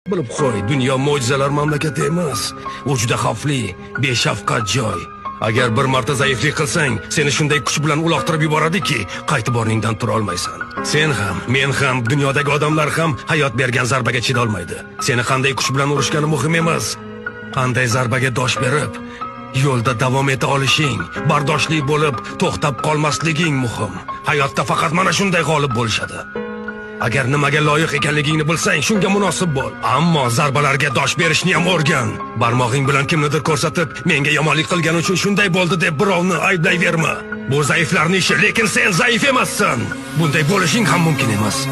Bilib qo'y, dunyo mo'jizalar mamlakati emas. U juda xavfli, beshafqat joy. Agar bir marta zaiflik qilsang, seni shunday kuch bilan uloqtirib yuboradiki, qaytib o'rningdan tura olmaysan. Sen ham, men ham, dunyodagi odamlar ham hayot bergan zarbaga chida olmaydi. Seni qanday kuch bilan urishgani muhim emas. Qanday zarbaga dosh berib, yo'lda davom eta olishing, bardoshli bo'lib, to'xtab qolmasliging muhim. Hayotda faqat mana shunday g'olib bo'lishadi. Agar nimaga loyiq ekanligingni bilsang, shunga munosib bo'l. Ammo zarbalarga dosh berishni ham o'rgan. Barmog'ing bilan kimnidir ko'rsatib, menga yomonlik qilgani uchun shunday bo'ldi deb birovni ayblayverma. Bu zaiflarning ishi, lekin sen zaif emassan. Bunday bo'lishing ham mumkin emas.